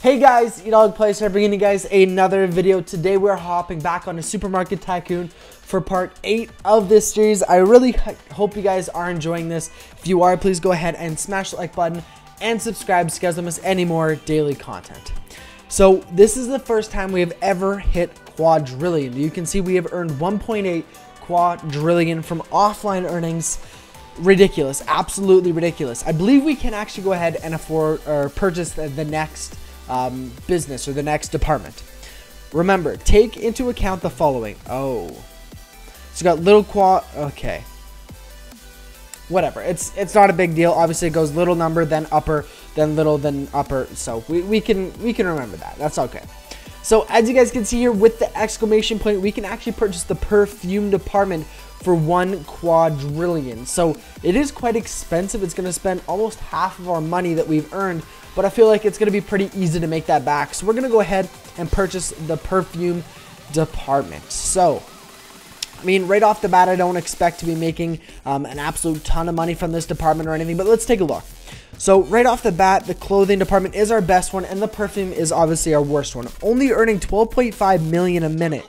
Hey guys, EdogPlays here, bringing you guys another video. Today we're hopping back on a Supermarket Tycoon for part 8 of this series. I really hope you guys are enjoying this. If you are, please go ahead and smash the like button and subscribe so you guys don't miss any more daily content. So this is the first time we have ever hit quadrillion. You can see we have earned 1.8 quadrillion from offline earnings. Ridiculous, absolutely ridiculous. I believe we can actually go ahead and afford or purchase the next business or the next department. Remember, take into account the following. So you got little okay, whatever, it's not a big deal. Obviously it goes little number, then upper, then little, then upper, so we can remember that. That's okay. So as you guys can see here with the exclamation point, we can actually purchase the Perfume Department for 1 quadrillion. So it is quite expensive. It's going to spend almost half of our money that we've earned, but I feel like it's going to be pretty easy to make that back. So we're going to go ahead and purchase the Perfume Department. So I mean, right off the bat, I don't expect to be making an absolute ton of money from this department or anything, but let's take a look. So right off the bat, the clothing department is our best one, and the perfume is obviously our worst one. Only earning 12.5 million a minute,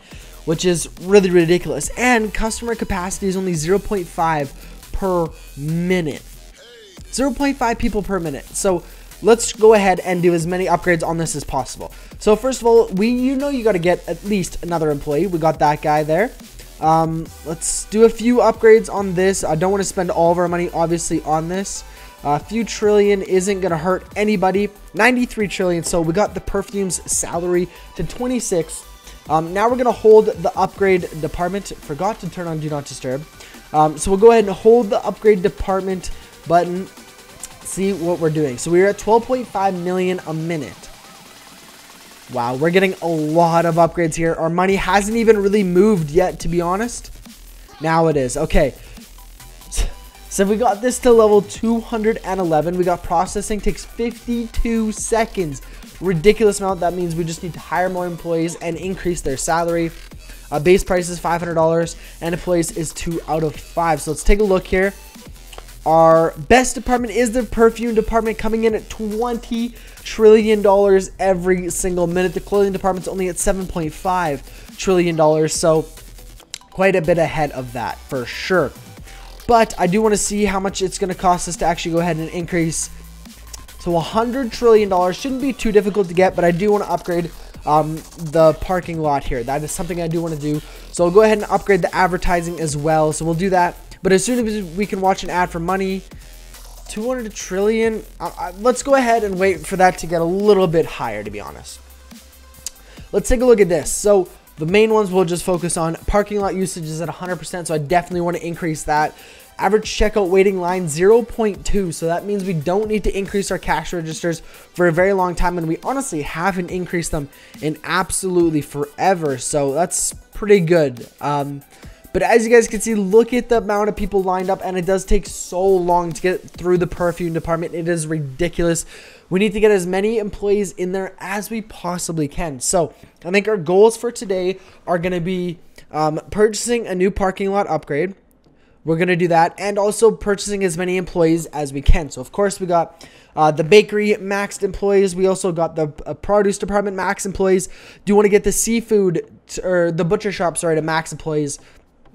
which is really ridiculous. And customer capacity is only 0.5 per minute. 0.5 people per minute. So let's go ahead and do as many upgrades on this as possible. So first of all, you got to get at least another employee. We got that guy there. Let's do a few upgrades on this. I don't want to spend all of our money obviously on this. A few trillion isn't going to hurt anybody. 93 trillion. So we got the perfume's salary to 26. Now we're going to hold the upgrade department. Forgot to turn on do not disturb. So we'll go ahead and hold the upgrade department button. See what we're doing. So we're at 12.5 million a minute. Wow, we're getting a lot of upgrades here. Our money hasn't even really moved yet, to be honest. Now it is. Okay. So we got this to level 211. We got processing. Takes 52 seconds. Ridiculous amount. That means we just need to hire more employees and increase their salary. Base price is $500 and employees is 2 out of 5. So let's take a look here. Our best department is the perfume department, coming in at $20 trillion every single minute. The clothing department's only at $7.5 trillion, so quite a bit ahead of that for sure. But I do want to see how much it's going to cost us to actually go ahead and increase. So $100 trillion shouldn't be too difficult to get, but I do want to upgrade the parking lot here. That is something I do want to do. So I'll go ahead and upgrade the advertising as well. So we'll do that. But as soon as we can watch an ad for money, 200 trillion, let's go ahead and wait for that to get a little bit higher, to be honest. Let's take a look at this. So the main ones we'll just focus on. Parking lot usage is at 100%, so I definitely want to increase that. Average checkout waiting line 0.2, so that means we don't need to increase our cash registers for a very long time, and we honestly haven't increased them in absolutely forever, so that's pretty good. But as you guys can see, look at the amount of people lined up, and it does take so long to get through the perfume department. It is ridiculous. We need to get as many employees in there as we possibly can. So I think our goals for today are going to be purchasing a new parking lot upgrade. We're going to do that, and also purchasing as many employees as we can. So of course we got the bakery maxed employees. We also got the produce department max employees. Do want to get the seafood or the butcher shop, sorry, to max employees.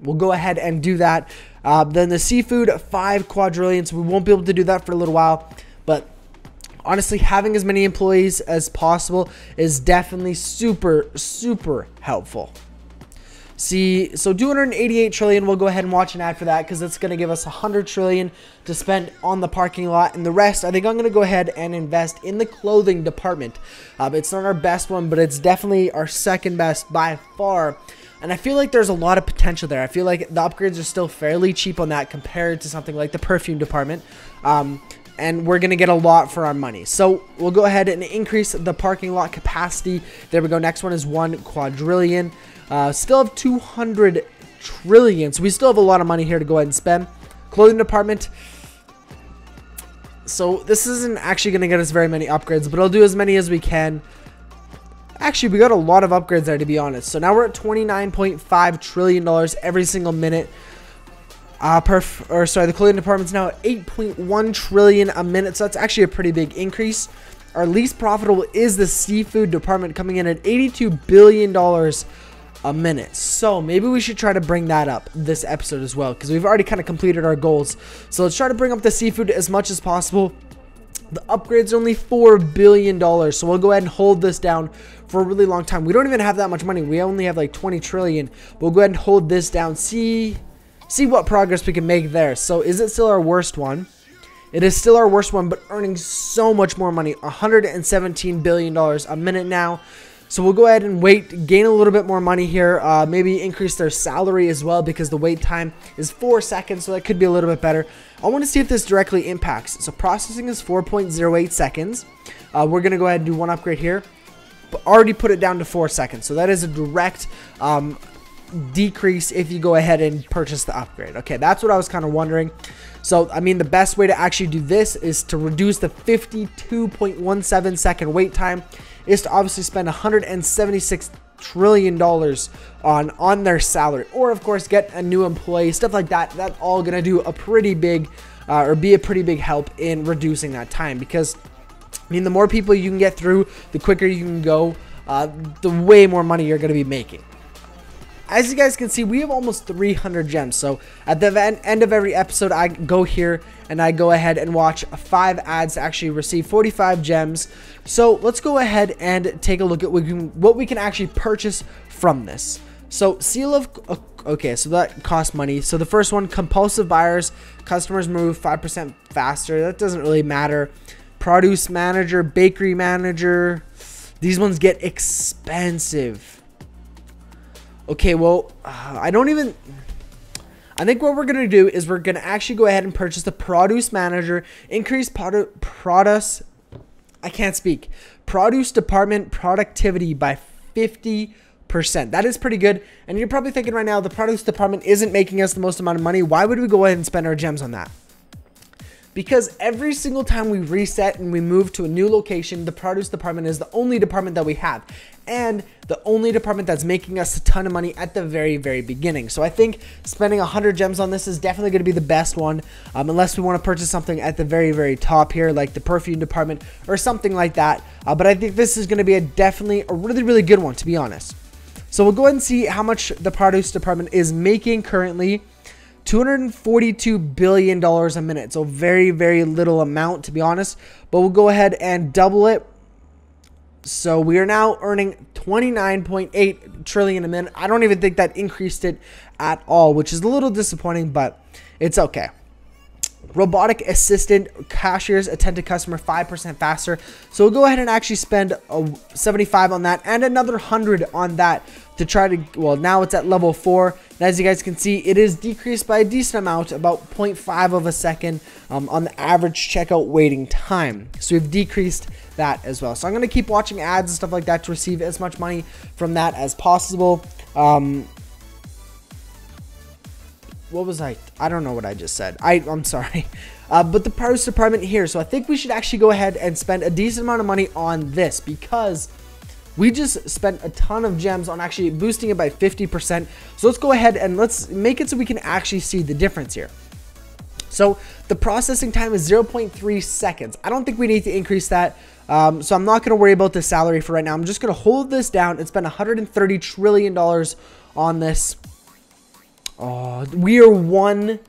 We'll go ahead and do that. Then the seafood, 5 quadrillion. So we won't be able to do that for a little while. But honestly, having as many employees as possible is definitely super, super helpful. See, so 288 trillion, we'll go ahead and watch an ad for that because it's going to give us 100 trillion to spend on the parking lot. And the rest, I think I'm going to go ahead and invest in the clothing department. It's not our best one, but it's definitely our second best by far. And I feel like there's a lot of potential there. I feel like the upgrades are still fairly cheap on that compared to something like the perfume department. And we're going to get a lot for our money. So we'll go ahead and increase the parking lot capacity. There we go. Next one is 1 quadrillion. Still have 200 trillion. So we still have a lot of money here to go ahead and spend. Clothing department. So this isn't actually going to get us very many upgrades, but I'll do as many as we can. Actually, we got a lot of upgrades there, to be honest. So now we're at $29.5 trillion every single minute. The clothing department's now at 8.1 trillion a minute. So that's actually a pretty big increase. our least profitable is the seafood department, coming in at $82 billion a minute. So maybe we should try to bring that up this episode as well, because we've already kind of completed our goals. So let's try to bring up the seafood as much as possible. The upgrade's only $4 billion, so we'll go ahead and hold this down for a really long time. We don't even have that much money. We only have like 20 trillion. We'll go ahead and hold this down, see what progress we can make there. So is it still our worst one? It is still our worst one, but earning so much more money, $117 billion a minute now. So we'll go ahead and wait, gain a little bit more money here, maybe increase their salary as well, because the wait time is 4 seconds, so that could be a little bit better. I want to see if this directly impacts. So processing is 4.08 seconds. We're going to go ahead and do one upgrade here, but already put it down to 4 seconds. So that is a direct decrease if you go ahead and purchase the upgrade. Okay, that's what I was kind of wondering. So, I mean, the best way to actually do this is to reduce the 52.17 second wait time, is to obviously spend $176 trillion on their salary, or of course get a new employee, stuff like that. That's all gonna do a pretty big or be a pretty big help in reducing that time, because I mean, the more people you can get through, the quicker you can go, the way more money you're gonna be making. As you guys can see, we have almost 300 gems. So at the end of every episode, I go here and I go ahead and watch 5 ads to actually receive 45 gems. So let's go ahead and take a look at what we can actually purchase from this. So seal of, okay, so that costs money. So the first one, compulsive buyers, customers move 5% faster. That doesn't really matter. Produce manager, bakery manager, these ones get expensive. Okay, well, I think what we're going to do is we're going to actually go ahead and purchase the produce manager, increase produce department productivity by 50%. That is pretty good. And you're probably thinking right now, the produce department isn't making us the most amount of money. Why would we go ahead and spend our gems on that? Because every single time we reset and we move to a new location, the produce department is the only department that we have, and the only department that's making us a ton of money at the very, very beginning. So I think spending 100 gems on this is definitely going to be the best one, unless we want to purchase something at the very, very top here, like the perfume department or something like that. But I think this is going to be definitely a really, really good one, to be honest. So we'll go ahead and see how much the produce department is making currently. $242 billion a minute. So very, very little amount, to be honest. But we'll go ahead and double it. So we are now earning 29.8 trillion a minute. I don't even think that increased it at all, which is a little disappointing, but it's okay. Robotic assistant cashiers attend to customer 5% faster. So we'll go ahead and actually spend 75 on that and another 100 on that to try to, well, now it's at level 4. And as you guys can see, it is decreased by a decent amount, about 0.5 of a second on the average checkout waiting time. So we've decreased that as well. So I'm going to keep watching ads and stuff like that to receive as much money from that as possible. What was I don't know what I just said. I'm sorry. But the produce department here. So I think we should actually go ahead and spend a decent amount of money on this, because we just spent a ton of gems on actually boosting it by 50%. So let's go ahead and let's make it so we can actually see the difference here. So the processing time is 0.3 seconds. I don't think we need to increase that. So I'm not going to worry about the salary for right now. I'm just going to hold this down and spend $130 trillion on this. Oh, we are one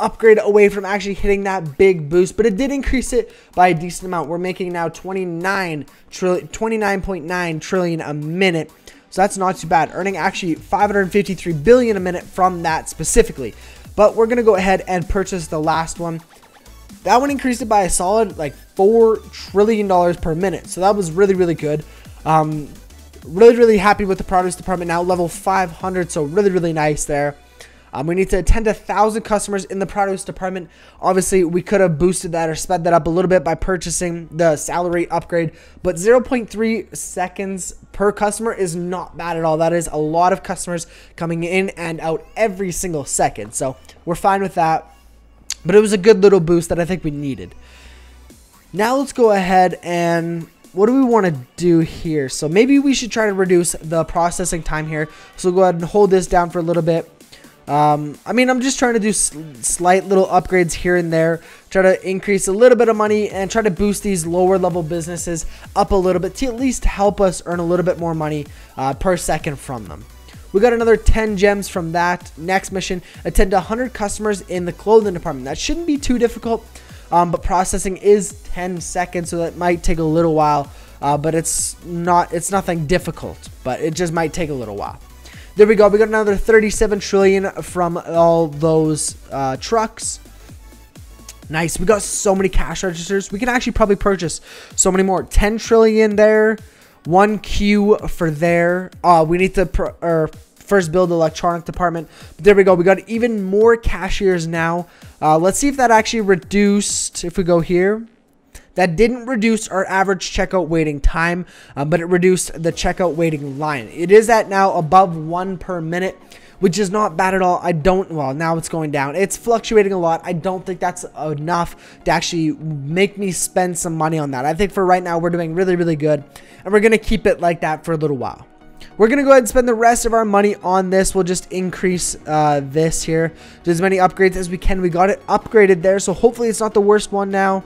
upgrade away from actually hitting that big boost, but it did increase it by a decent amount. We're making now 29.9 trillion a minute. So that's not too bad. Earning actually 553 billion a minute from that specifically. But we're going to go ahead and purchase the last one. That one increased it by a solid like $4 trillion per minute. So that was really, really good. Really happy with the produce department now, level 500. So really nice there. We need to attend to 1,000 customers in the produce department. Obviously, we could have boosted that or sped that up a little bit by purchasing the salary upgrade, but 0.3 seconds per customer is not bad at all. That is a lot of customers coming in and out every single second. So we're fine with that, but it was a good little boost that I think we needed. Now let's go ahead and what do we want to do here? So maybe we should try to reduce the processing time here. So we'll go ahead and hold this down for a little bit. I mean, I'm just trying to do slight little upgrades here and there, try to increase a little bit of money and try to boost these lower level businesses up a little bit to at least help us earn a little bit more money per second from them. We got another 10 gems from that. Next mission, attend to 100 customers in the clothing department. That shouldn't be too difficult, but processing is 10 seconds, so that might take a little while, but it's nothing difficult, but it just might take a little while. There we go. We got another 37 trillion from all those trucks. Nice. We got so many cash registers. We can actually probably purchase so many more. 10 trillion there. 1 queue for there. We need to first build the electronic department. But there we go. We got even more cashiers now. Let's see if that actually reduced. If we go here, that didn't reduce our average checkout waiting time, but it reduced the checkout waiting line. It is at now above 1 per minute, which is not bad at all. Well, now it's going down. It's fluctuating a lot. I don't think that's enough to actually make me spend some money on that. I think for right now, we're doing really, really good, and we're going to keep it like that for a little while. We're going to go ahead and spend the rest of our money on this. We'll just increase this here. Do as many upgrades as we can. We got it upgraded there, so hopefully it's not the worst one now.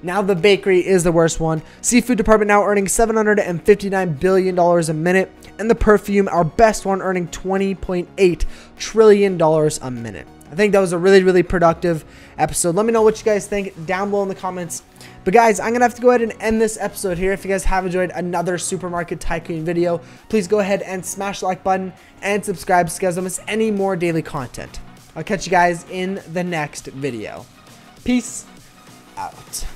Now the bakery is the worst one. Seafood department now earning $759 billion a minute. And the perfume, our best one, earning $20.8 trillion a minute. I think that was a really, really productive episode. Let me know what you guys think down below in the comments. But guys, I'm going to have to go ahead and end this episode here. If you guys have enjoyed another Supermarket Tycoon video, please go ahead and smash the like button and subscribe so you guys don't miss any more daily content. I'll catch you guys in the next video. Peace out.